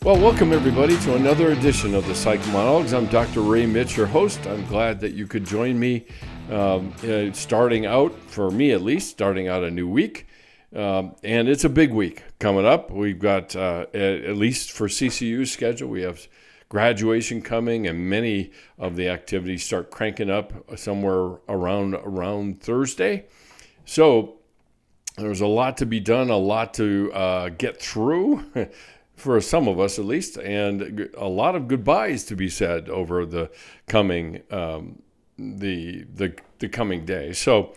Well, welcome everybody to another edition of the Psych Monologues. I'm Dr. Ray Mitch, your host. I'm glad that you could join me starting out, for me at least, starting out a new week. And it's a big week coming up. We've got, at least for CCU's schedule, we have graduation coming, and many of the activities start cranking up somewhere around Thursday. So there's a lot to be done, a lot to get through. For some of us at least, and a lot of goodbyes to be said over the coming the coming day. So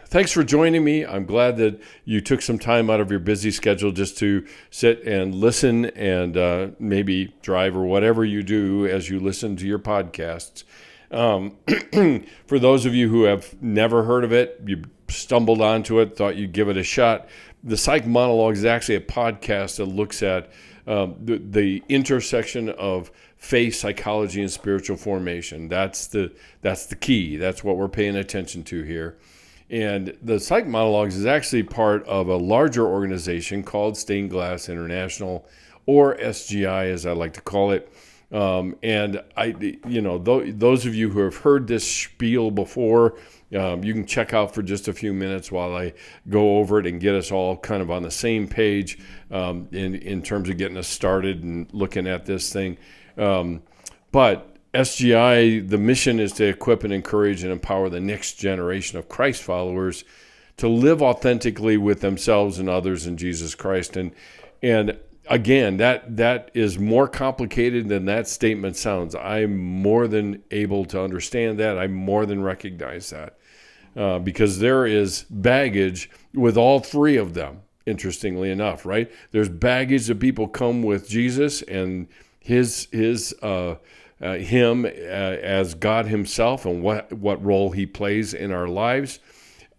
thanks for joining me. I'm glad that you took some time out of your busy schedule just to sit and listen and maybe drive or whatever you do as you listen to your podcasts. For those of you who have never heard of it, you stumbled onto it, thought you'd give it a shot. The Psych Monologue is actually a podcast that looks at the intersection of faith, psychology, and spiritual formation. That's the key. That's what we're paying attention to here. And the Psych Monologues is actually part of a larger organization called Stained Glass International, or SGI as I like to call it. And those of you who have heard this spiel before, you can check out for just a few minutes while I go over it and get us all kind of on the same page in terms of getting us started and looking at this thing. But SGI, the mission is to equip and encourage and empower the next generation of Christ followers to live authentically with themselves and others in Jesus Christ. And again, that is more complicated than that statement sounds. I'm more than able to understand that. I more than recognize that because there is baggage with all three of them, interestingly enough, right? There's baggage that people come with Jesus and him as God himself and what role he plays in our lives.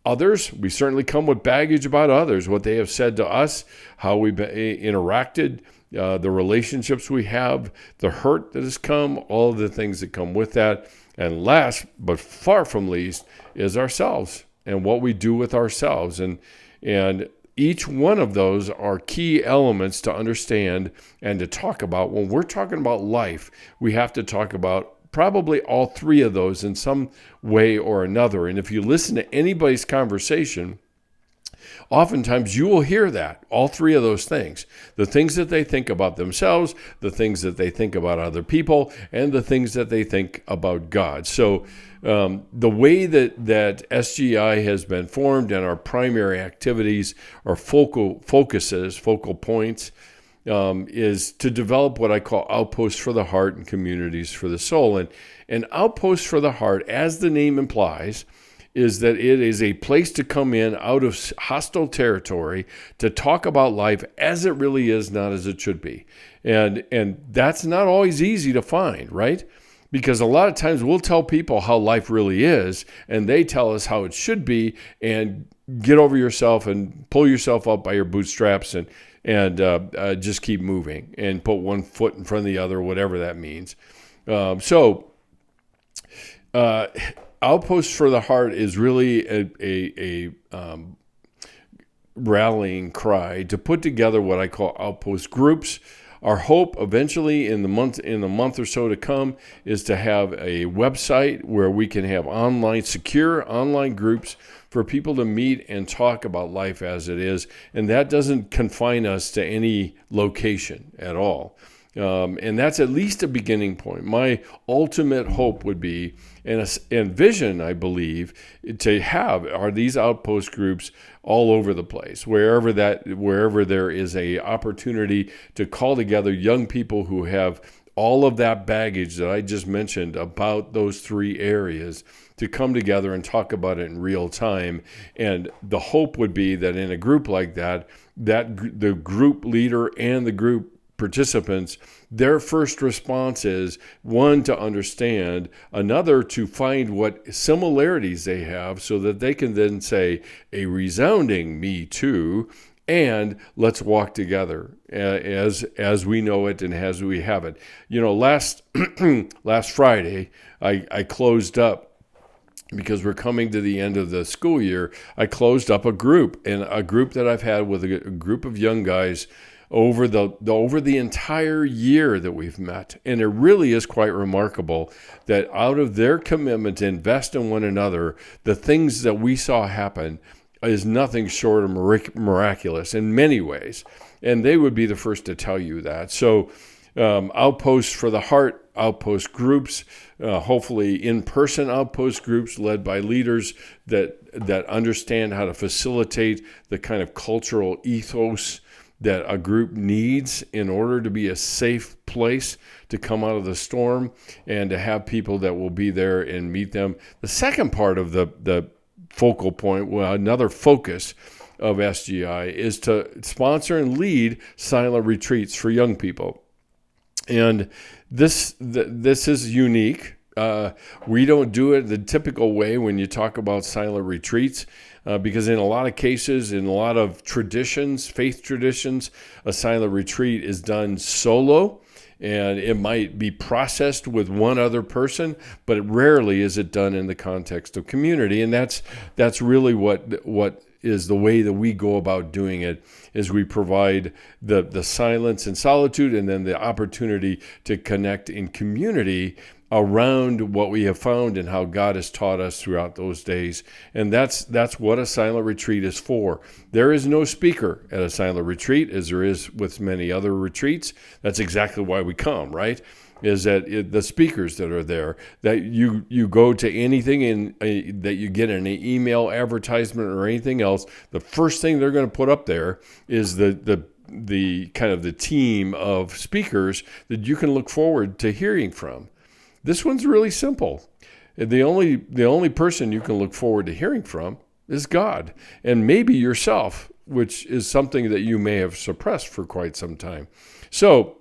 Others, we certainly come with baggage about others, what they have said to us, how we've interacted, the relationships we have, the hurt that has come, all of the things that come with that. And last, but far from least, is ourselves and what we do with ourselves. And each one of those are key elements to understand and to talk about. When we're talking about life, we have to talk about probably all three of those in some way or another. And if you listen to anybody's conversation, oftentimes you will hear that, all three of those things. The things that they think about themselves, the things that they think about other people, and the things that they think about God. So the way that SGI has been formed and our primary activities or focal points, is to develop what I call outposts for the heart and communities for the soul. And outposts for the heart, as the name implies, is that it is a place to come in out of hostile territory to talk about life as it really is, not as it should be. And that's not always easy to find, right? Because a lot of times we'll tell people how life really is, and they tell us how it should be, and get over yourself and pull yourself up by your bootstraps and just keep moving and put one foot in front of the other, whatever that means. Outposts for the Heart is really a rallying cry to put together what I call outpost groups. Our hope eventually in the month or so to come is to have a website where we can have secure online groups for people to meet and talk about life as it is. And that doesn't confine us to any location at all. And that's at least a beginning point. My ultimate hope would be, and vision, I believe, are these outpost groups all over the place, wherever there is a opportunity to call together young people who have all of that baggage that I just mentioned about those three areas, to come together and talk about it in real time. And the hope would be that in a group like that the group leader and the group participants, their first response is, one, to understand, another, to find what similarities they have so that they can then say a resounding me too, and let's walk together as we know it and as we have it. Last Friday, I closed up, because we're coming to the end of the school year, I closed up a group that I've had with a group of young guys over the entire year that we've met. And it really is quite remarkable that out of their commitment to invest in one another, the things that we saw happen is nothing short of miraculous in many ways. And they would be the first to tell you that. So outposts for the heart, outpost groups, hopefully in-person outpost groups led by leaders that understand how to facilitate the kind of cultural ethos that a group needs in order to be a safe place to come out of the storm and to have people that will be there and meet them. The second part of the focal point, well, another focus of SGI is to sponsor and lead silent retreats for young people. And this is unique. We don't do it the typical way when you talk about silent retreats, because in a lot of cases, in a lot of traditions, faith traditions, a silent retreat is done solo, and it might be processed with one other person, but rarely is it done in the context of community. And that's really what is the way that we go about doing it, is we provide the silence and solitude and then the opportunity to connect in community around what we have found and how God has taught us throughout those days. And that's what a silent retreat is for. There is no speaker at a silent retreat, as there is with many other retreats. That's exactly why we come, right? Is that the speakers that are there, that you go to anything that you get in an email advertisement or anything else, the first thing they're going to put up there is the kind of the team of speakers that you can look forward to hearing from. This one's really simple. The only person you can look forward to hearing from is God, and maybe yourself, which is something that you may have suppressed for quite some time. So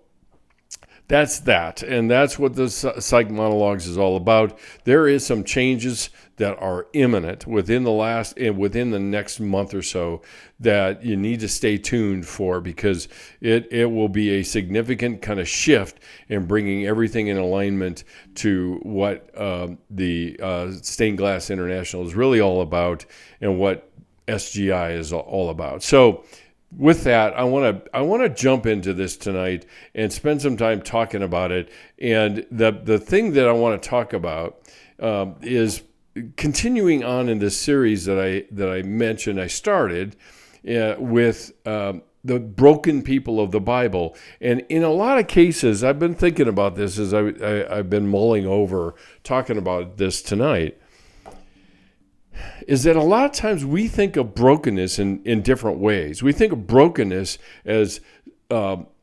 that's that, and that's what the Psych Monologues is all about. There is some changes that are imminent within the next month or so that you need to stay tuned for, because it will be a significant kind of shift in bringing everything in alignment to what the Stained Glass International is really all about and what SGI is all about. So with that, I want to jump into this tonight and spend some time talking about it. And the thing that I want to talk about is continuing on in this series that I mentioned. I started with the broken people of the Bible, and in a lot of cases, I've been thinking about this as I've been mulling over talking about this tonight, is that a lot of times we think of brokenness in different ways. We think of brokenness as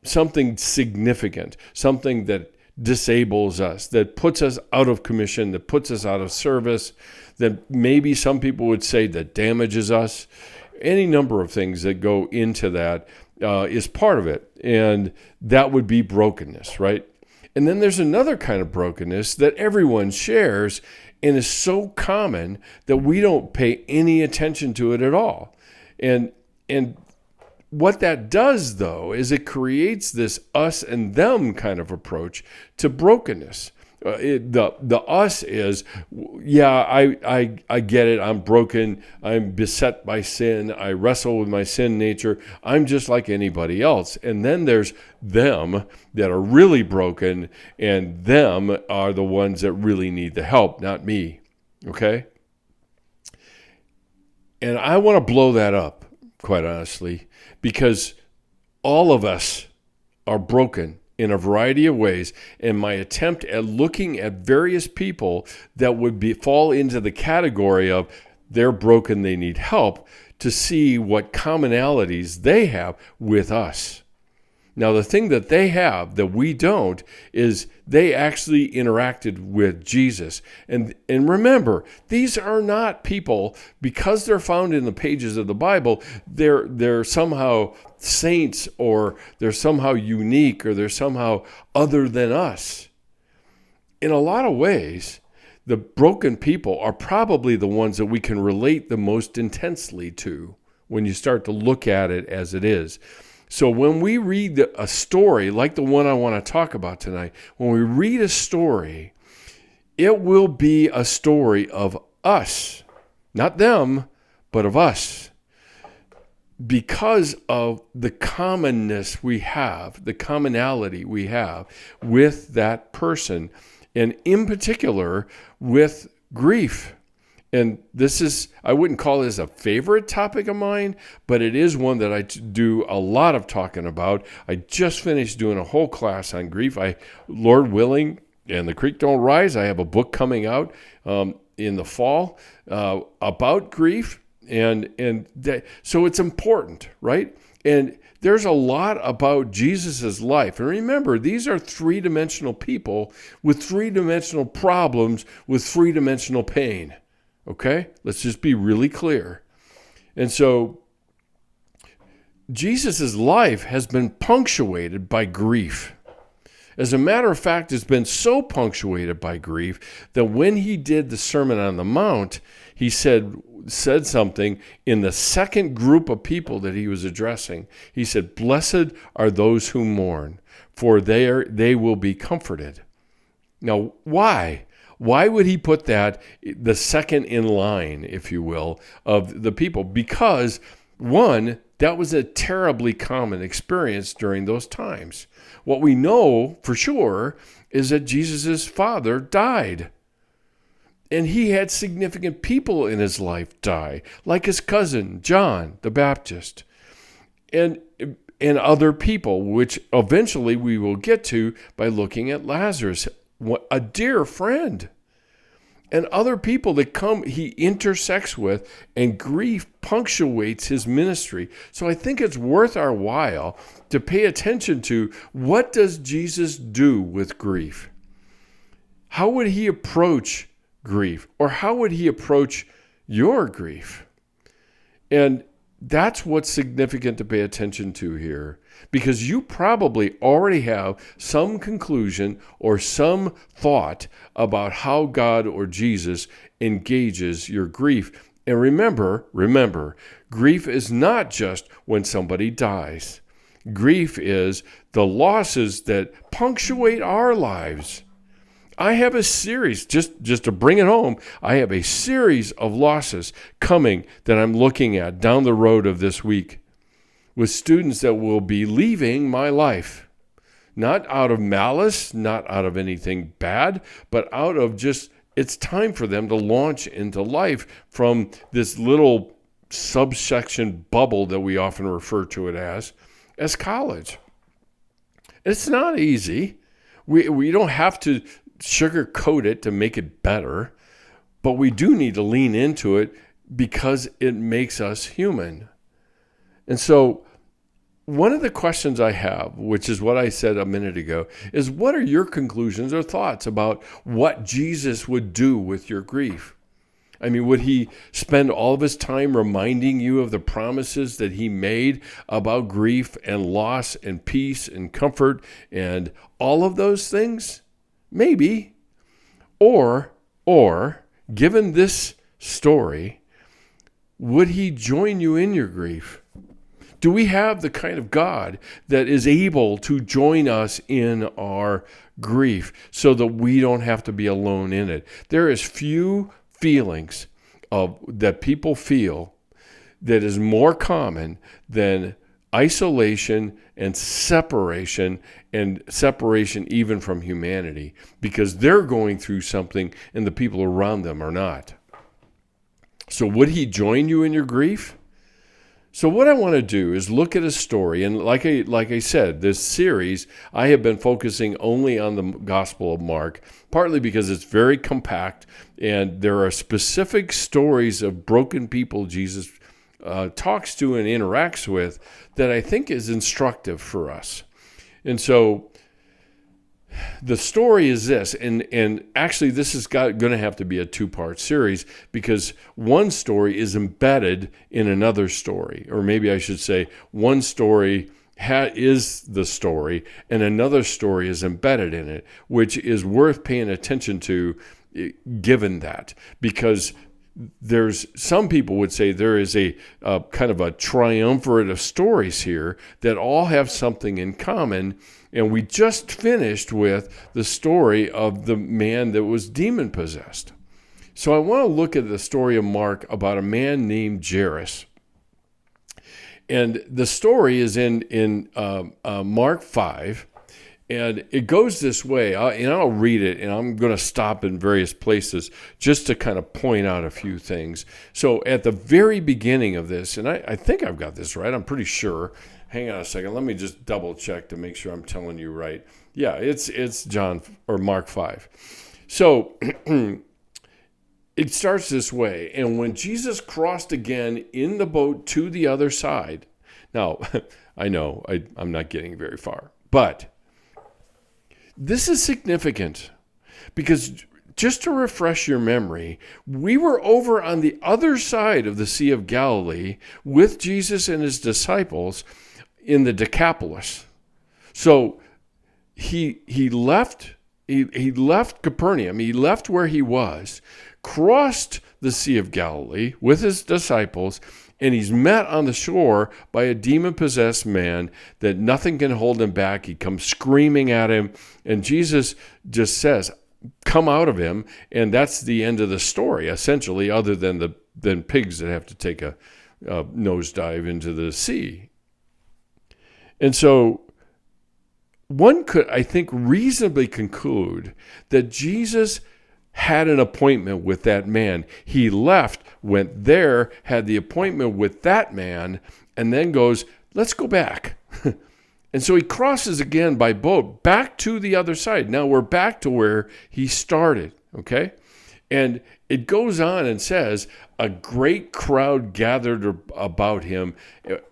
something significant, something that disables us, that puts us out of commission, that puts us out of service, that maybe some people would say that damages us. Any number of things that go into that is part of it, and that would be brokenness, right? And then there's another kind of brokenness that everyone shares and is so common that we don't pay any attention to it at all. And what that does, though, is it creates this us and them kind of approach to brokenness. The us is, yeah, I get it. I'm broken. I'm beset by sin. I wrestle with my sin nature. I'm just like anybody else. And then there's them that are really broken, and them are the ones that really need the help, not me. Okay? And I want to blow that up, quite honestly, because all of us are broken in a variety of ways, and my attempt at looking at various people that would fall into the category of they're broken, they need help, to see what commonalities they have with us. Now, the thing that they have that we don't is they actually interacted with Jesus. And remember, these are not people, because they're found in the pages of the Bible, they're somehow saints, or they're somehow unique, or they're somehow other than us. In a lot of ways, the broken people are probably the ones that we can relate the most intensely to when you start to look at it as it is. So when we read a story like the one I want to talk about tonight, when we read a story, it will be a story of us, not them, but of us. because of the commonness we have, the commonality we have with that person, and in particular with grief. And this is, I wouldn't call this a favorite topic of mine, but it is one that I do a lot of talking about. I just finished doing a whole class on grief. Lord willing, and the creek don't rise, I have a book coming out in the fall about grief. So it's important, right? And there's a lot about Jesus's life. And remember, these are three-dimensional people with three-dimensional problems with three-dimensional pain. Okay? Let's just be really clear. And so Jesus's life has been punctuated by grief. As a matter of fact, it's been so punctuated by grief that when he did the Sermon on the Mount, he said something in the second group of people that he was addressing. He said, "Blessed are those who mourn, for they will be comforted." Now, why? Why would he put that the second in line, if you will, of the people? Because, one, that was a terribly common experience during those times. What we know for sure is that Jesus' father died. And he had significant people in his life die, like his cousin, John the Baptist, and other people, which eventually we will get to by looking at Lazarus, a dear friend, and other people that he intersects with, and grief punctuates his ministry. So I think it's worth our while to pay attention to, what does Jesus do with grief? How would he approach grief? Or how would he approach your grief? And that's what's significant to pay attention to here, because you probably already have some conclusion or some thought about how God or Jesus engages your grief. And remember, grief is not just when somebody dies. Grief is the losses that punctuate our lives. I have a series, just to bring it home, I have a series of losses coming that I'm looking at down the road of this week with students that will be leaving my life. Not out of malice, not out of anything bad, but out of just, it's time for them to launch into life from this little subsection bubble that we often refer to it as college. It's not easy. We don't have to sugarcoat it to make it better, but we do need to lean into it because it makes us human. And so one of the questions I have, which is what I said a minute ago, is what are your conclusions or thoughts about what Jesus would do with your grief? I mean, would he spend all of his time reminding you of the promises that he made about grief and loss and peace and comfort and all of those things? Maybe. Or, given this story, would he join you in your grief? Do we have the kind of God that is able to join us in our grief so that we don't have to be alone in it? There is few feelings that people feel that is more common than isolation and separation even from humanity, because they're going through something and the people around them are not. So would he join you in your grief? So what I want to do is look at a story, and like I said, this series, I have been focusing only on the Gospel of Mark, partly because it's very compact, and there are specific stories of broken people Jesus talks to and interacts with that I think is instructive for us. And so the story is this, and actually this is going to have to be a two-part series, because one story is embedded in another story, or maybe I should say one story is the story and another story is embedded in it, which is worth paying attention to given that, because there's some people would say there is a kind of a triumvirate of stories here that all have something in common. And we just finished with the story of the man that was demon possessed. So I want to look at the story of Mark about a man named Jairus. And the story is in Mark 5. And it goes this way, and I'll read it, and I'm going to stop in various places just to kind of point out a few things. So at the very beginning of this, and I think I've got this right, I'm pretty sure. Hang on a second. Let me just double check to make sure I'm telling you right. Yeah, it's John or Mark 5. So it starts this way. And when Jesus crossed again in the boat to the other side, now I know I'm not getting very far, but this is significant because just to refresh your memory, we were over on the other side of the Sea of Galilee with Jesus and his disciples in the Decapolis. So he left Capernaum, he left where he was, crossed the Sea of Galilee with his disciples, and he's met on the shore by a demon-possessed man that nothing can hold him back. He comes screaming at him, and Jesus just says, come out of him, and that's the end of the story, essentially, other than pigs that have to take a nosedive into the sea. And so one could, I think, reasonably conclude that Jesus had an appointment with that man. He left, went there, had the appointment with that man, and then goes, let's go back. And so he crosses again by boat back to the other side. Now we're back to where he started, okay? And it goes on and says, a great crowd gathered about him,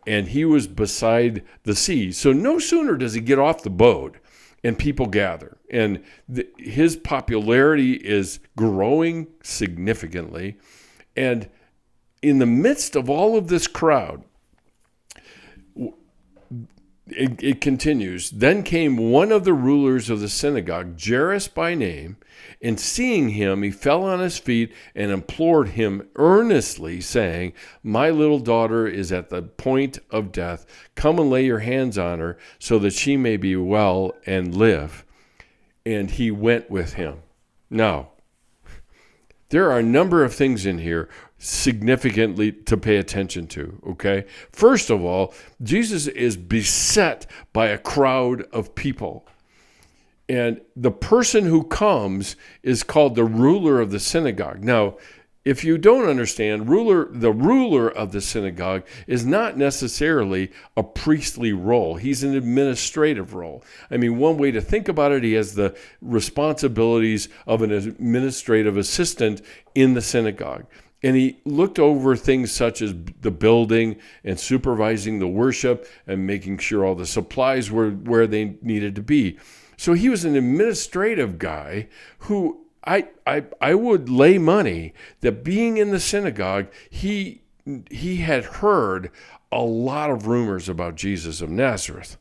and he was beside the sea. So no sooner does he get off the boat and people gather. And his popularity is growing significantly. And in the midst of all of this crowd, it continues. Then came one of the rulers of the synagogue, Jairus by name, and seeing him, he fell on his feet and implored him earnestly, saying, my little daughter is at the point of death. Come and lay your hands on her so that she may be well and live. And he went with him. Now, there are a number of things in here significantly to pay attention to, okay? First of all, Jesus is beset by a crowd of people. And the person who comes is called the ruler of the synagogue. Now, if you don't understand, the ruler of the synagogue is not necessarily a priestly role. He's an administrative role. I mean, one way to think about it, he has the responsibilities of an administrative assistant in the synagogue. And he looked over things such as the building and supervising the worship and making sure all the supplies were where they needed to be. So he was an administrative guy who I would lay money that being in the synagogue, he had heard a lot of rumors about Jesus of Nazareth.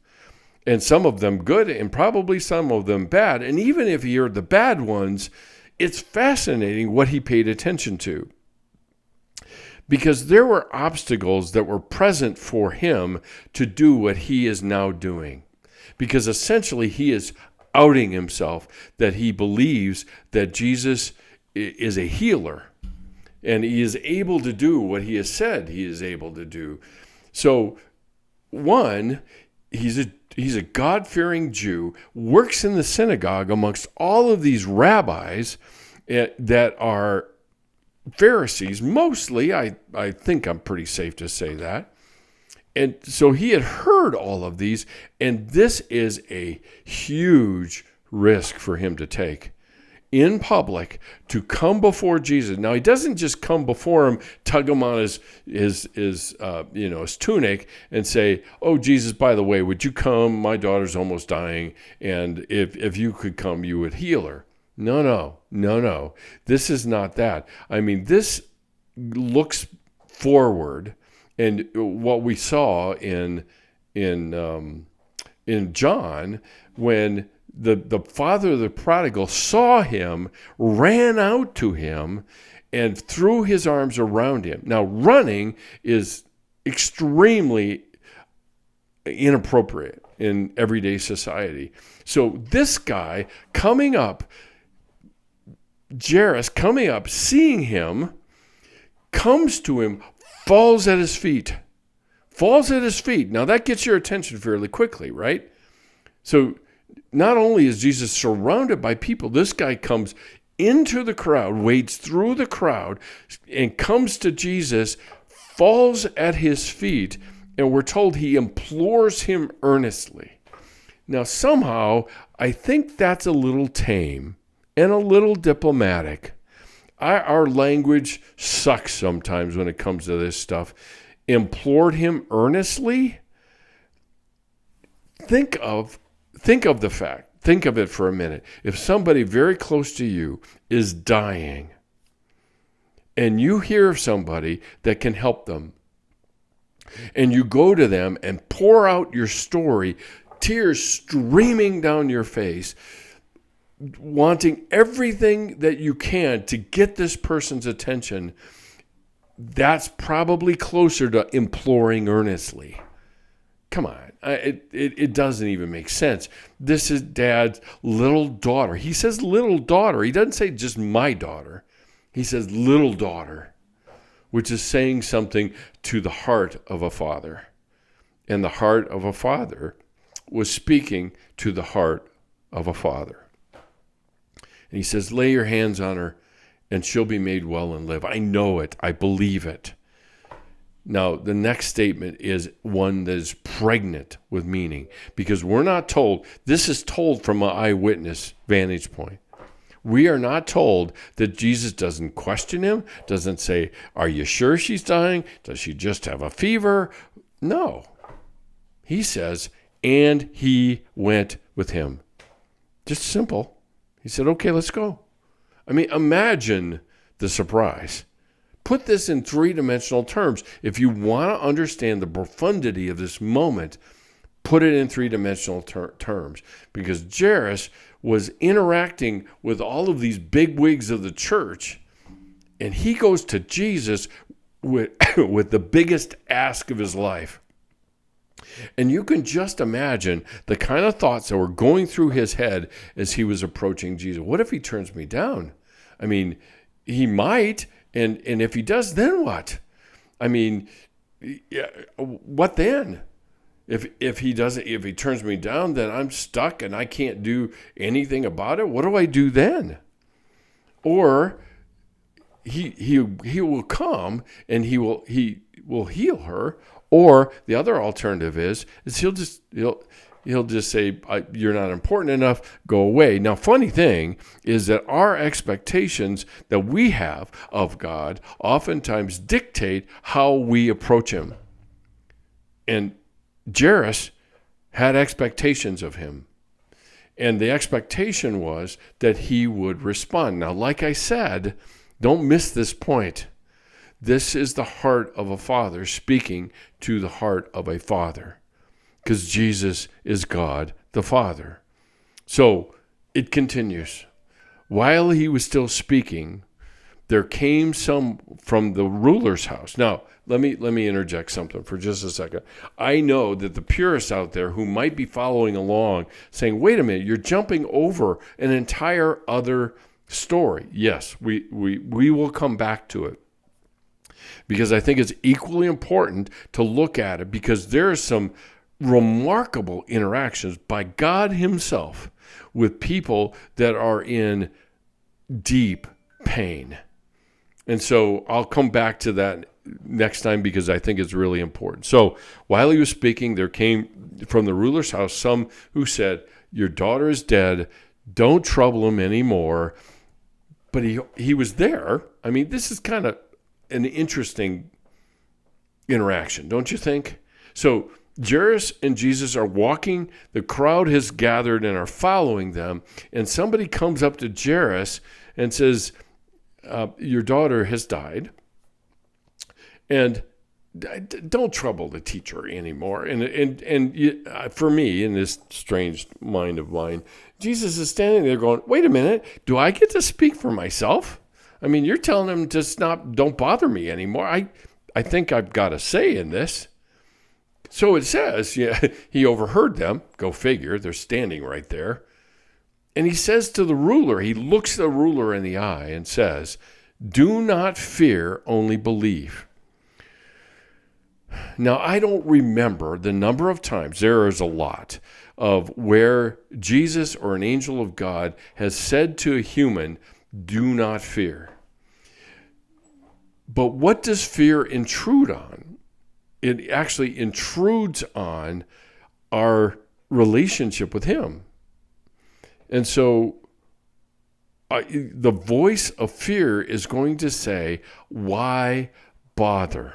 And some of them good and probably some of them bad. And even if he heard the bad ones, it's fascinating what he paid attention to. Because there were obstacles that were present for him to do what he is now doing. Because essentially he is outing himself that he believes that Jesus is a healer and he is able to do what he has said he is able to do. So one, he's a God-fearing Jew, works in the synagogue amongst all of these rabbis that are Pharisees, mostly. I think I'm pretty safe to say that. And so he had heard all of these, and this is a huge risk for him to take in public to come before Jesus. Now, he doesn't just come before him, tug him on his tunic and say, oh, Jesus, by the way, would you come? My daughter's almost dying, and if you could come, you would heal her. No. This is not that. I mean, this looks forward. And what we saw in John, when the father of the prodigal saw him, ran out to him, and threw his arms around him. Now, running is extremely inappropriate in everyday society. So this guy coming up, Jairus coming up, seeing him, comes to him, falls at his feet. falls at his feet. Now that gets your attention fairly quickly, right? So not only is Jesus surrounded by people, this guy comes into the crowd, wades through the crowd, and comes to Jesus, falls at his feet, and we're told he implores him earnestly. Now, somehow, I think that's a little tame and a little diplomatic. Our language sucks sometimes when it comes to this stuff. Implored him earnestly? Think of it for a minute. If somebody very close to you is dying and you hear of somebody that can help them, and you go to them and pour out your story, tears streaming down your face, wanting everything that you can to get this person's attention, that's probably closer to imploring earnestly. Come on, it doesn't even make sense. This is Dad's little daughter. He says little daughter. He doesn't say just my daughter. He says little daughter, which is saying something to the heart of a father. And the heart of a father was speaking to the heart of a father. And he says, lay your hands on her and she'll be made well and live. I know it. I believe it. Now, the next statement is one that is pregnant with meaning, because we're not told, this is told from an eyewitness vantage point. We are not told that Jesus doesn't question him, doesn't say, are you sure she's dying? Does she just have a fever? No. He says, and he went with him. Just simple. He said, okay, let's go. I mean, imagine the surprise. Put this in three-dimensional terms. If you want to understand the profundity of this moment, put it in three-dimensional terms. Because Jairus was interacting with all of these big wigs of the church, and he goes to Jesus with the biggest ask of his life. And you can just imagine the kind of thoughts that were going through his head as he was approaching Jesus. What if he turns me down? I mean, he might, and if he does, then what? I mean, what then? If he turns me down, then I'm stuck and I can't do anything about it. What do I do then? Or he will come and he will heal her. Or the other alternative is he'll just say, you're not important enough, go away. Now, funny thing is that our expectations that we have of God oftentimes dictate how we approach him. And Jairus had expectations of him. And the expectation was that he would respond. Now, like I said, don't miss this point. This is the heart of a father speaking to the heart of a father, because Jesus is God the Father. So it continues. While he was still speaking, there came some from the ruler's house. Now, let me interject something for just a second. I know that the purists out there who might be following along saying, wait a minute, you're jumping over an entire other story. Yes, we will come back to it, because I think it's equally important to look at it, because there are some remarkable interactions by God himself with people that are in deep pain. And so I'll come back to that next time, because I think it's really important. So while he was speaking, there came from the ruler's house some who said, your daughter is dead. Don't trouble him anymore. But he was there. I mean, this is kind of an interesting interaction, don't you think? So Jairus and Jesus are walking. The crowd has gathered and are following them. And somebody comes up to Jairus and says, your daughter has died. And don't trouble the teacher anymore. And for me, in this strange mind of mine, Jesus is standing there going, wait a minute, do I get to speak for myself? I mean, you're telling him to don't bother me anymore. I think I've got a say in this. So it says, he overheard them. Go figure. They're standing right there. And he says to the ruler, he looks the ruler in the eye and says, do not fear, only believe. Now, I don't remember the number of times, there is a lot, of where Jesus or an angel of God has said to a human, do not fear. But what does fear intrude on? It actually intrudes on our relationship with him. And so the voice of fear is going to say, why bother?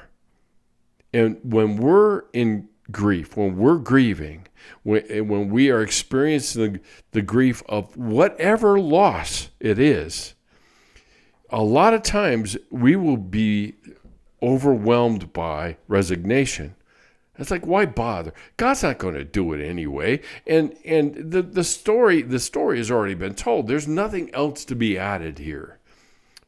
And when we're in grief, when we're grieving, when we are experiencing the grief of whatever loss it is, a lot of times we will be overwhelmed by resignation. It's like, why bother? God's not going to do it anyway. And the story has already been told. There's nothing else to be added here.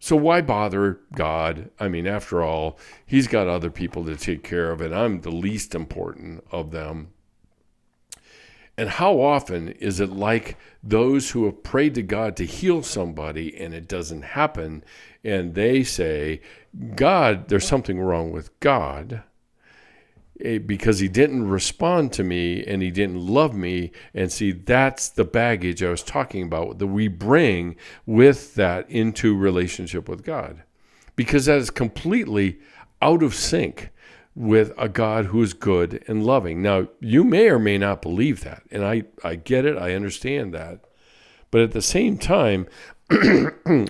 So why bother God? I mean, after all, he's got other people to take care of, and I'm the least important of them. And how often is it like those who have prayed to God to heal somebody and it doesn't happen, and they say, God, there's something wrong with God because he didn't respond to me and he didn't love me. And see, that's the baggage I was talking about that we bring with that into relationship with God, because that is completely out of sync with a God who is good and loving. Now, you may or may not believe that, and I get it, I understand that. But at the same time,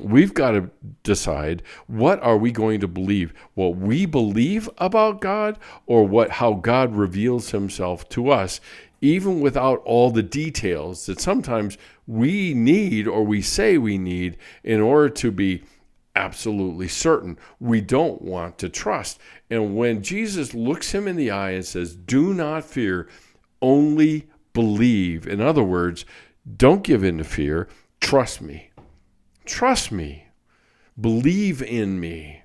we've got to decide, what are we going to believe? What we believe about God, or how God reveals himself to us, even without all the details that sometimes we need or we say we need in order to be absolutely certain. We don't want to trust. And when Jesus looks him in the eye and says, do not fear, only believe. In other words, don't give in to fear. Trust me. Trust me. Believe in me.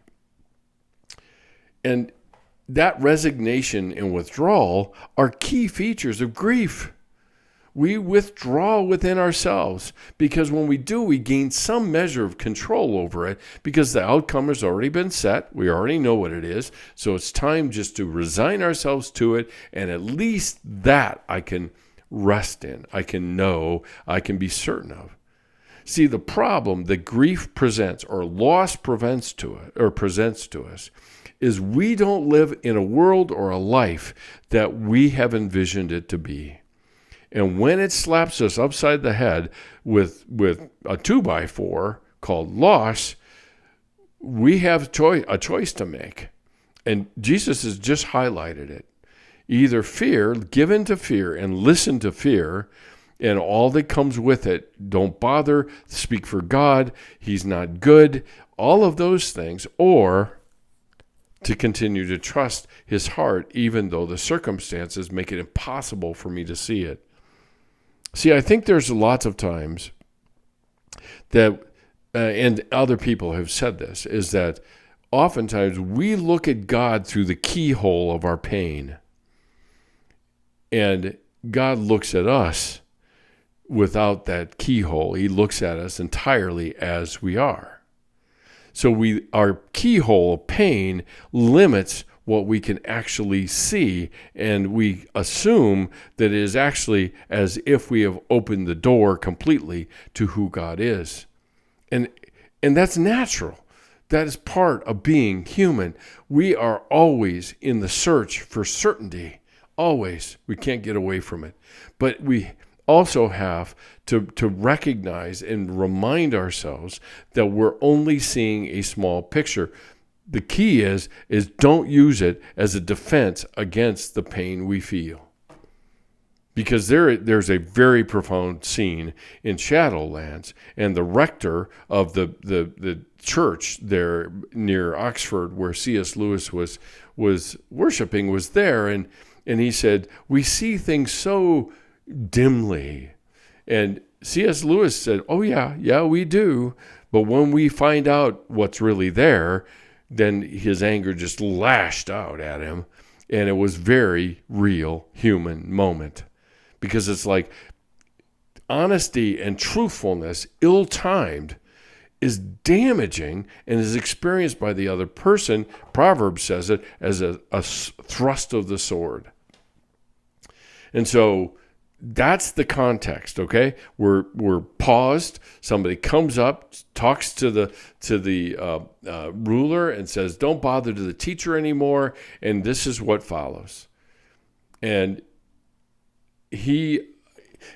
And that resignation and withdrawal are key features of grief. We withdraw within ourselves because when we do, we gain some measure of control over it because the outcome has already been set. We already know what it is. So it's time just to resign ourselves to it. And at least that I can rest in. I can know. I can be certain of. See, the problem that grief presents or loss presents to us is we don't live in a world or a life that we have envisioned it to be. And when it slaps us upside the head with a 2x4 called loss, we have a choice to make. And Jesus has just highlighted it. Either fear, give in to fear and listen to fear, and all that comes with it. Don't bother, speak for God, he's not good, all of those things. Or to continue to trust his heart, even though the circumstances make it impossible for me to see it. See, I think there's lots of times that, and other people have said this, is that oftentimes we look at God through the keyhole of our pain. And God looks at us without that keyhole. He looks at us entirely as we are. So our keyhole of pain limits what we can actually see, and we assume that it is actually as if we have opened the door completely to who God is. And that's natural. That is part of being human. We are always in the search for certainty. Always. We can't get away from it. But we also have to recognize and remind ourselves that we're only seeing a small picture. The key is don't use it as a defense against the pain we feel. Because there's a very profound scene in Shadowlands, and the rector of the church there near Oxford, where C.S. Lewis was worshiping, was there, and he said, we see things so dimly. And C.S. Lewis said, oh yeah, we do. But when we find out what's really there, then his anger just lashed out at him. And it was very real human moment. Because it's like honesty and truthfulness, ill-timed, is damaging and is experienced by the other person. Proverbs says it as a thrust of the sword. And so that's the context, okay? We're paused. Somebody comes up, talks to the ruler and says, don't bother to the teacher anymore, and this is what follows. And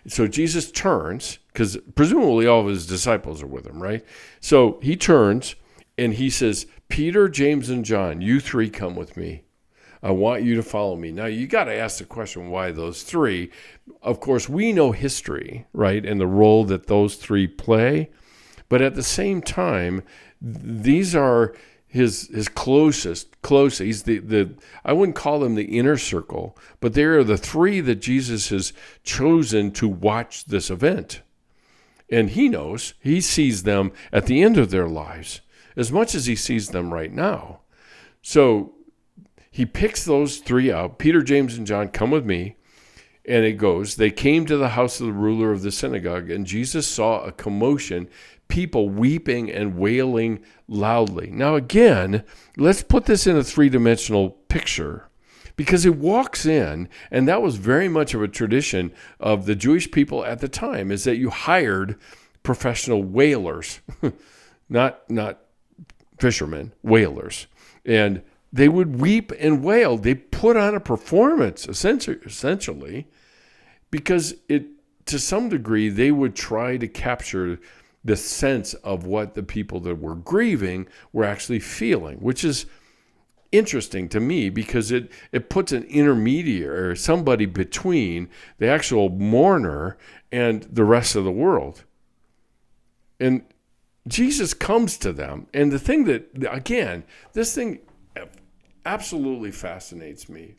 so Jesus turns, because presumably all of his disciples are with him, right? So he turns and he says, Peter, James, and John, you three come with me. I want you to follow me. Now, you got to ask the question, why those three? Of course, we know history, right, and the role that those three play. But at the same time, these are his closest. He's I wouldn't call them the inner circle, but they are the three that Jesus has chosen to watch this event. And he knows, he sees them at the end of their lives as much as he sees them right now. So he picks those three out. Peter, James, and John, come with me. And it goes, they came to the house of the ruler of the synagogue, and Jesus saw a commotion, people weeping and wailing loudly. Now again, let's put this in a three-dimensional picture, because he walks in, and that was very much of a tradition of the Jewish people at the time, is that you hired professional wailers, not fishermen, wailers. And they would weep and wail. They put on a performance, essentially, because to some degree, they would try to capture the sense of what the people that were grieving were actually feeling, which is interesting to me because it puts an intermediary, or somebody between the actual mourner and the rest of the world. And Jesus comes to them. And the thing that, again, this thing absolutely fascinates me,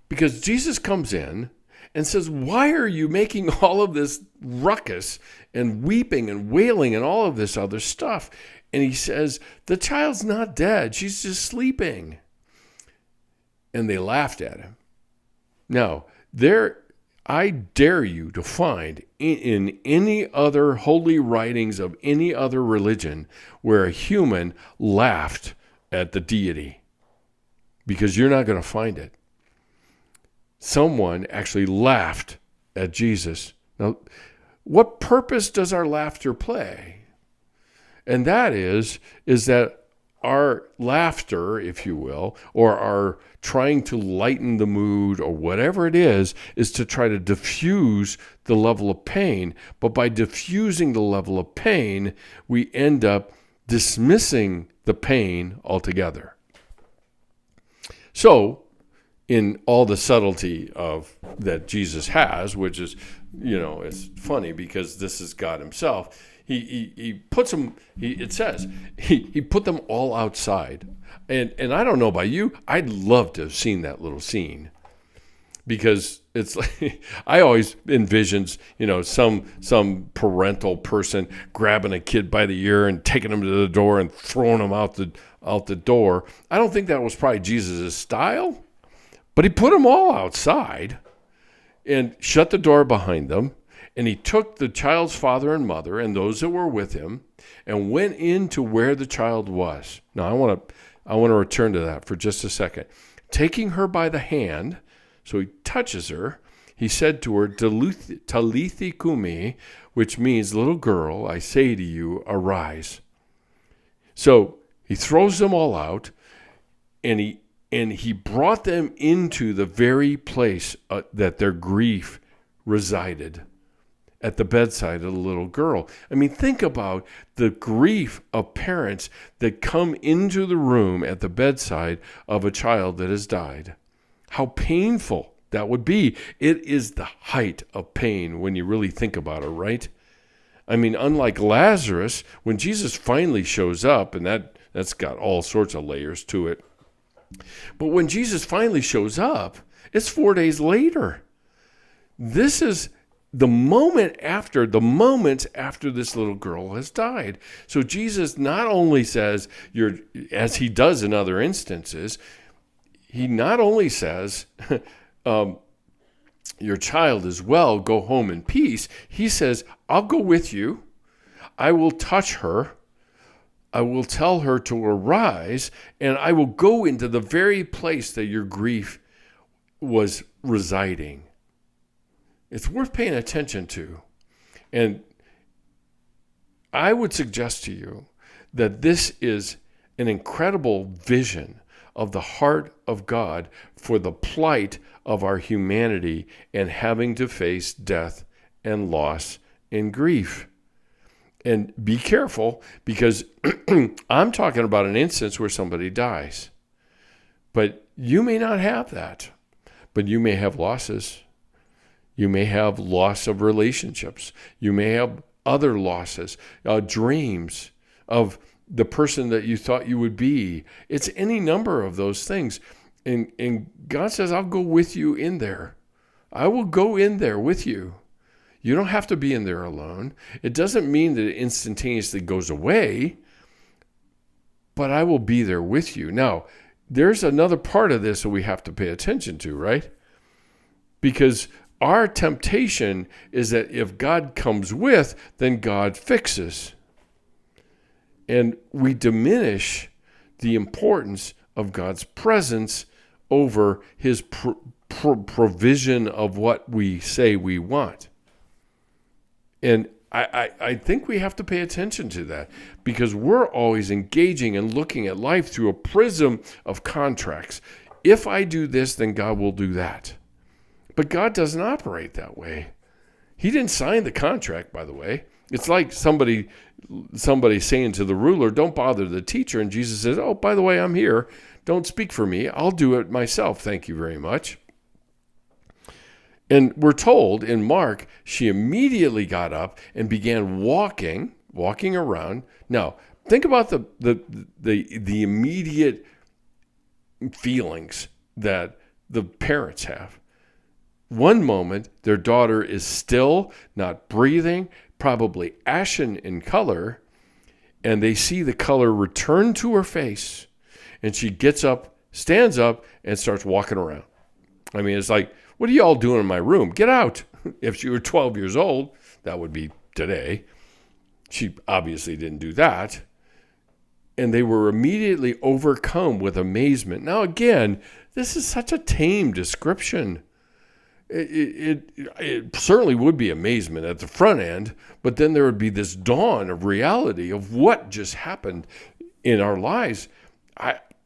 because Jesus comes in and says, why are you making all of this ruckus and weeping and wailing and all of this other stuff? And he says, the child's not dead, she's just sleeping. And they laughed at him. Now, I dare you to find in any other holy writings of any other religion where a human laughed at the deity, because you're not going to find it. Someone actually laughed at Jesus. Now, what purpose does our laughter play? And that is that our laughter, if you will, or our trying to lighten the mood or whatever it is to try to diffuse the level of pain. But by diffusing the level of pain, we end up dismissing the pain altogether. So, in all the subtlety of that Jesus has, which is, it's funny because this is God himself, he puts them, it says, he put them all outside. And I don't know about you, I'd love to have seen that little scene, because it's like, I always envisions, some parental person grabbing a kid by the ear and taking him to the door and throwing him out the door. I don't think that was probably Jesus' style, but he put them all outside and shut the door behind them. And he took the child's father and mother and those that were with him and went into where the child was. Now, I want to return to that for just a second. Taking her by the hand, so he touches her, he said to her, Talithi kumi, which means, little girl, I say to you, arise. So he throws them all out, and he brought them into the very place that their grief resided, at the bedside of the little girl. I mean, think about the grief of parents that come into the room at the bedside of a child that has died. How painful that would be. It is the height of pain when you really think about it, right? I mean, unlike Lazarus, when Jesus finally shows up, and that's got all sorts of layers to it, but when Jesus finally shows up, it's 4 days later. This is the moments after this little girl has died. So Jesus not only says, as he does in other instances, he not only says, your child is well, go home in peace. He says, I'll go with you. I will touch her. I will tell her to arise, and I will go into the very place that your grief was residing. It's worth paying attention to. And I would suggest to you that this is an incredible vision of the heart of God for the plight of our humanity and having to face death and loss and grief. And be careful, because I'm talking about an instance where somebody dies. But you may not have that. But you may have losses. You may have loss of relationships. You may have other losses, dreams of the person that you thought you would be. It's any number of those things. And God says, I'll go with you in there. I will go in there with you. You don't have to be in there alone. It doesn't mean that it instantaneously goes away, but I will be there with you. Now, there's another part of this that we have to pay attention to, right? Because our temptation is that if God comes with, then God fixes. And we diminish the importance of God's presence over his provision of what we say we want. And I think we have to pay attention to that, because we're always engaging and looking at life through a prism of contracts. If I do this, then God will do that. But God doesn't operate that way. He didn't sign the contract, by the way. It's like somebody saying to the ruler, don't bother the teacher. And Jesus says, oh, by the way, I'm here. Don't speak for me. I'll do it myself. Thank you very much. And we're told in Mark, she immediately got up and began walking around. Now, think about the immediate feelings that the parents have. One moment, their daughter is still, not breathing, probably ashen in color, and they see the color return to her face, and she gets up, stands up, and starts walking around. I mean, it's like, what are you all doing in my room? Get out. If she were 12 years old, that would be today. She obviously didn't do that. And they were immediately overcome with amazement. Now, again, this is such a tame description. It certainly would be amazement at the front end, but then there would be this dawn of reality of what just happened in our lives.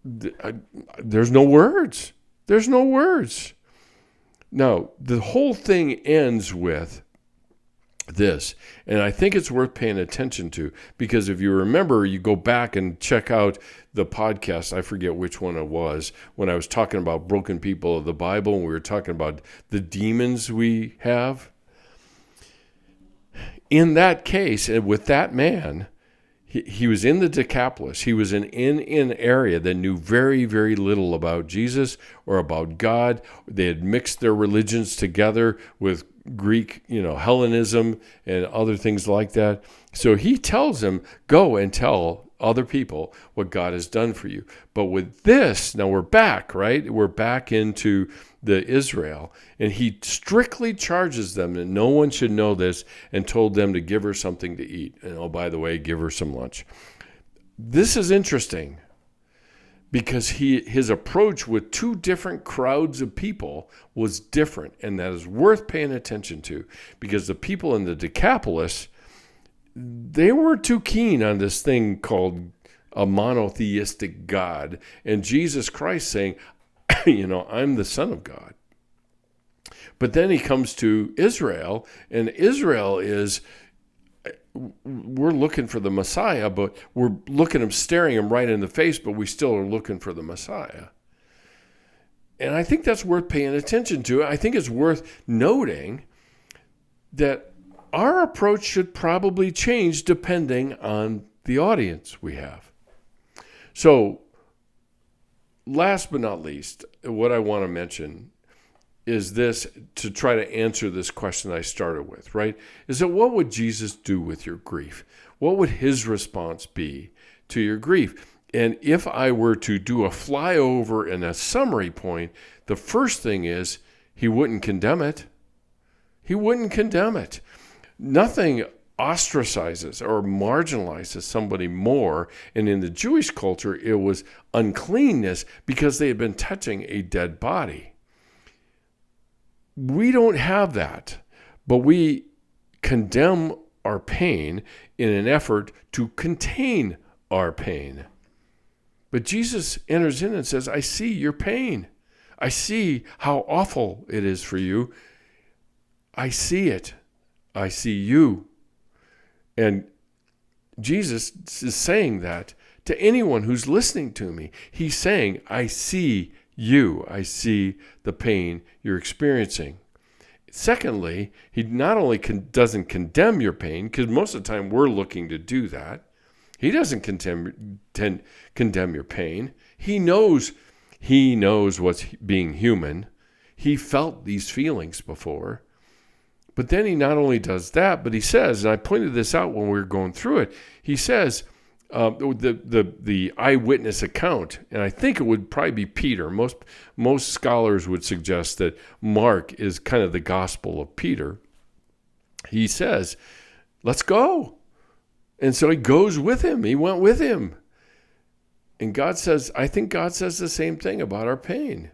There's no words. There's no words. Now, the whole thing ends with this, and I think it's worth paying attention to, because if you remember, you go back and check out the podcast, I forget which one it was, when I was talking about broken people of the Bible, and we were talking about the demons we have. In that case, and with that man, he was in the Decapolis. He was in an area that knew very, very little about Jesus or about God. They had mixed their religions together with Greek, Hellenism and other things like that. So he tells them, go and tell other people what God has done for you. But with this, now we're back, right? We're back into the Israel. And he strictly charges them that no one should know this, and told them to give her something to eat. And oh, by the way, give her some lunch. This is interesting, because his approach with two different crowds of people was different. And that is worth paying attention to, because the people in the Decapolis, they weren't too keen on this thing called a monotheistic God. And Jesus Christ saying, I'm the Son of God. But then he comes to Israel, and Israel is, we're looking for the Messiah, but we're looking at him, staring him right in the face, but we still are looking for the Messiah. And I think that's worth paying attention to. I think it's worth noting that our approach should probably change depending on the audience we have. So, last but not least, what I want to mention is this, to try to answer this question I started with, right? Is that what would Jesus do with your grief? What would his response be to your grief? And if I were to do a flyover and a summary point, the first thing is he wouldn't condemn it. He wouldn't condemn it. Nothing ostracizes or marginalizes somebody more. And in the Jewish culture, it was uncleanness because they had been touching a dead body. We don't have that, but we condemn our pain in an effort to contain our pain. But Jesus enters in and says, I see your pain. I see how awful it is for you. I see it. I see you. And Jesus is saying that to anyone who's listening to me. He's saying, I see you. I see the pain you're experiencing. Secondly, he not only doesn't condemn your pain, because most of the time we're looking to do that. He doesn't condemn your pain. He knows what's being human. He felt these feelings before. But then he not only does that, but he says, and I pointed this out when we were going through it, he says, the eyewitness account, and I think it would probably be Peter. Most scholars would suggest that Mark is kind of the gospel of Peter. He says, let's go. And so he goes with him. He went with him. And I think God says the same thing about our pain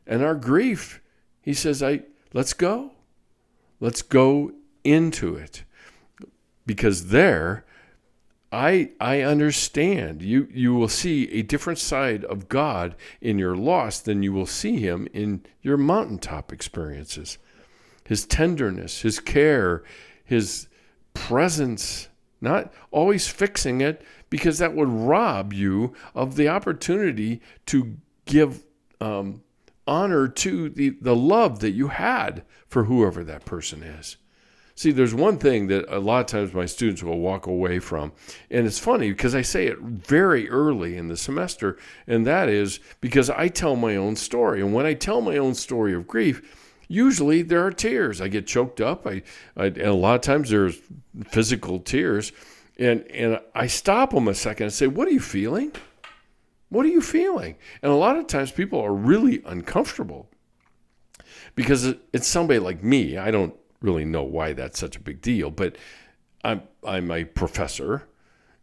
and our grief. He says, let's go. Let's go into it. Because there, I understand. You will see a different side of God in your loss than you will see him in your mountaintop experiences. His tenderness, his care, his presence, not always fixing it, because that would rob you of the opportunity to give honor to the love that you had for whoever that person is. See, there's one thing that a lot of times my students will walk away from, and it's funny because I say it very early in the semester, and that is because I tell my own story. And when I tell my own story of grief, usually there are tears. I get choked up. And a lot of times there's physical tears. And I stop them a second and say, what are you feeling? What are you feeling? And a lot of times people are really uncomfortable because it's somebody like me. I don't really know why that's such a big deal, but I'm a professor,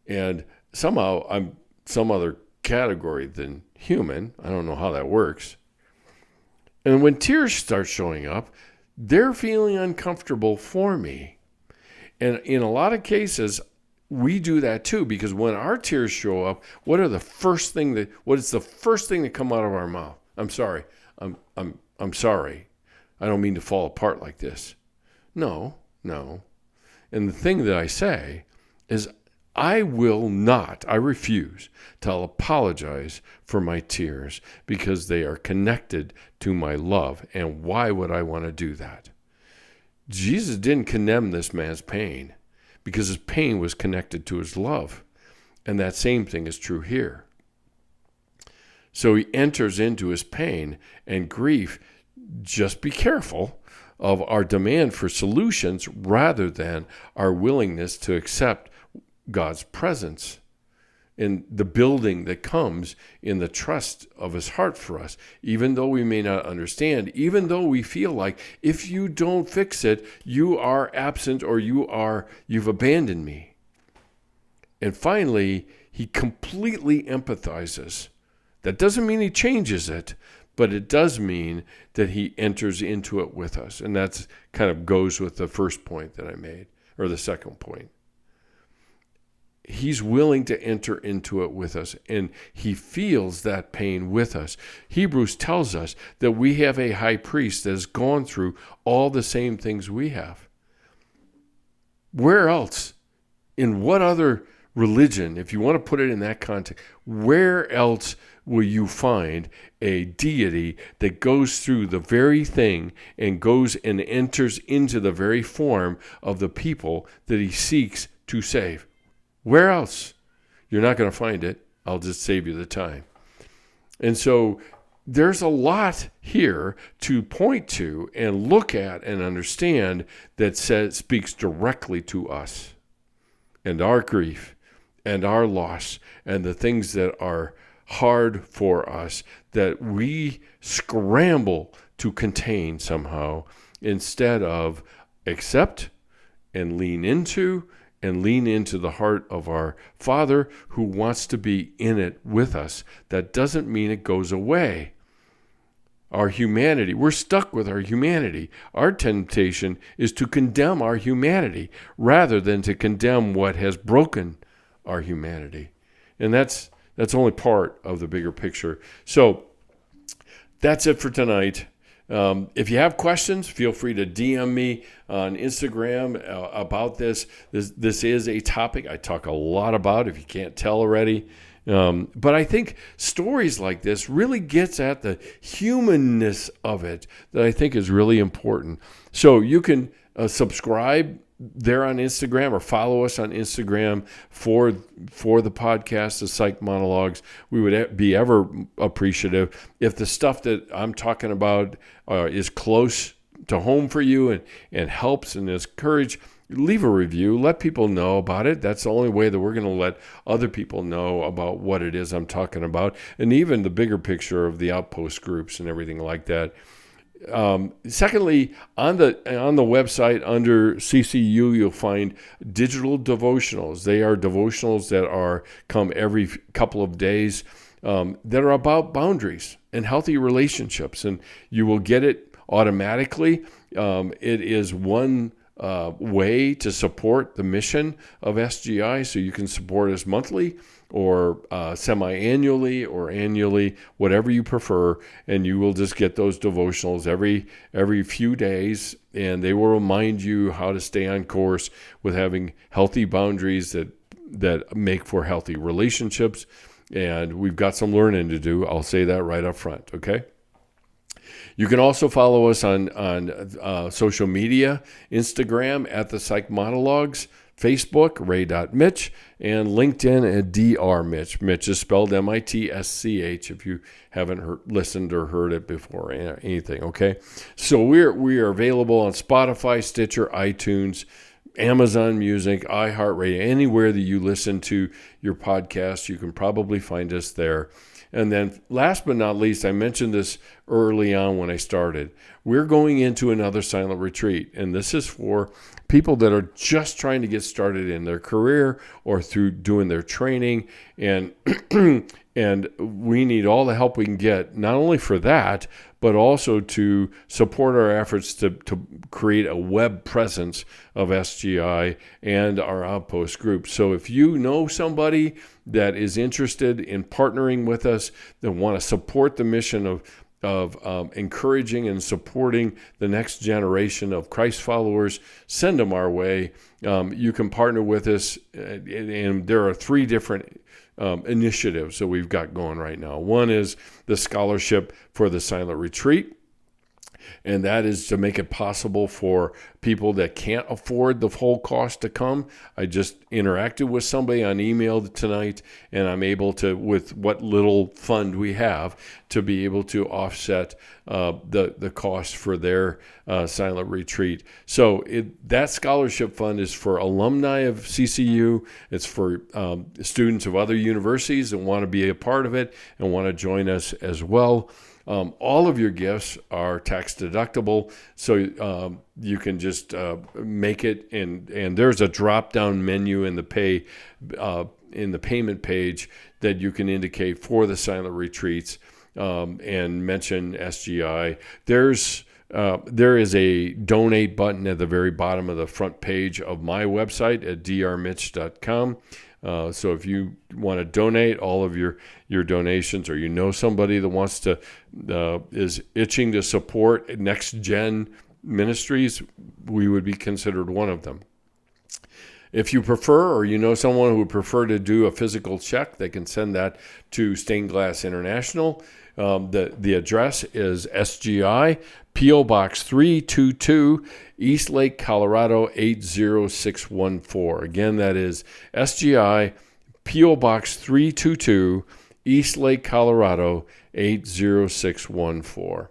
and somehow I'm some other category than human. I don't know how that works. And when tears start showing up, they're feeling uncomfortable for me. And in a lot of cases, we do that too, because when our tears show up, what is the first thing that come out of our mouth? I'm sorry. I'm sorry. I don't mean to fall apart like this. No. And the thing that I say is, I refuse to apologize for my tears because they are connected to my love. And why would I want to do that? Jesus didn't condemn this man's pain because his pain was connected to his love. And that same thing is true here. So he enters into his pain and grief. Just be careful of our demand for solutions rather than our willingness to accept God's presence in the building that comes in the trust of his heart for us, even though we may not understand, even though we feel like if you don't fix it, you are absent or you've abandoned me. And finally, he completely empathizes. That doesn't mean he changes it, but it does mean that he enters into it with us. And that's kind of goes with the first point that I made, or the second point. He's willing to enter into it with us, and he feels that pain with us. Hebrews tells us that we have a high priest that has gone through all the same things we have. Where else, in what other religion, if you want to put it in that context, where else will you find a deity that goes through the very thing and goes and enters into the very form of the people that he seeks to save? Where else? You're not going to find it. I'll just save you the time. And so there's a lot here to point to and look at and understand that speaks directly to us and our grief and our loss and the things that are hard for us that we scramble to contain somehow instead of accept and lean into the heart of our Father who wants to be in it with us. That doesn't mean it goes away. Our humanity, we're stuck with our humanity. Our temptation is to condemn our humanity rather than to condemn what has broken our humanity. And that's only part of the bigger picture. So that's it for tonight. If you have questions, feel free to DM me on Instagram about this. This is a topic I talk a lot about, if you can't tell already. But I think stories like this really gets at the humanness of it that I think is really important. So you can subscribe there on Instagram or follow us on Instagram for the podcast, the Psych Monologues. We would be ever appreciative if the stuff that I'm talking about is close to home for you and helps and is courage. Leave a review. Let people know about it. That's the only way that we're going to let other people know about what it is I'm talking about, and even the bigger picture of the outpost groups and everything like that. Secondly, on the website under CCU, you'll find digital devotionals. They are devotionals that come every couple of days that are about boundaries and healthy relationships, and you will get it automatically. It is one way to support the mission of SGI, so you can support us monthly or semi-annually or annually, whatever you prefer, and you will just get those devotionals every few days, and they will remind you how to stay on course with having healthy boundaries that make for healthy relationships. And we've got some learning to do. I'll say that right up front, okay? You can also follow us on social media, Instagram at the Psych Monologues, Facebook, Ray.Mitch, and LinkedIn at drmitch. Mitch is spelled M-I-T-S-C-H if you haven't listened or heard it before, anything, okay? So we are available on Spotify, Stitcher, iTunes, Amazon Music, iHeartRadio, anywhere that you listen to your podcast, you can probably find us there. And then last but not least, I mentioned this early on when I started. We're going into another silent retreat, and this is for people that are just trying to get started in their career or through doing their training, and and we need all the help we can get, not only for that, but also to support our efforts to create a web presence of SGI and our outpost group. So if you know somebody that is interested in partnering with us, that want to support the mission of encouraging and supporting the next generation of Christ followers, send them our way. You can partner with us, and there are 3 different initiatives that we've got going right now. One is the scholarship for the silent retreat, and that is to make it possible for people that can't afford the full cost to come. I just interacted with somebody on email tonight, and I'm able to, with what little fund we have, to be able to offset the cost for their silent retreat. So that scholarship fund is for alumni of CCU. It's for students of other universities that want to be a part of it and want to join us as well. All of your gifts are tax deductible, so you can just make it, and there's a drop-down menu in the payment page that you can indicate for the silent retreats and mention SGI. There is a donate button at the very bottom of the front page of my website at drmitch.com. So if you want to donate all of your donations, or you know somebody that wants to is itching to support Next Gen Ministries, we would be considered one of them. If you prefer, or you know someone who would prefer to do a physical check, they can send that to Stained Glass International. The address is SGI, P.O. Box 322, East Lake, Colorado 80614. Again, that is SGI, P.O. Box 322, East Lake, Colorado 80614.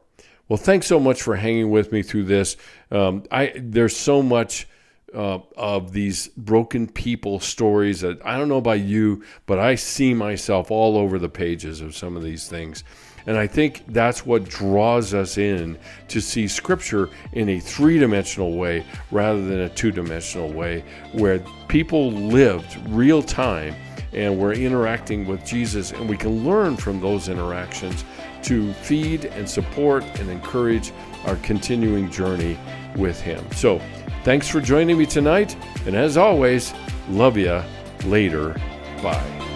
Well, thanks so much for hanging with me through this. There's so much of these broken people stories that I don't know about you, but I see myself all over the pages of some of these things. And I think that's what draws us in to see Scripture in a three-dimensional way rather than a two-dimensional way, where people lived real time and we're interacting with Jesus, and we can learn from those interactions to feed and support and encourage our continuing journey with Him. So thanks for joining me tonight, and as always, love ya. Later. Bye.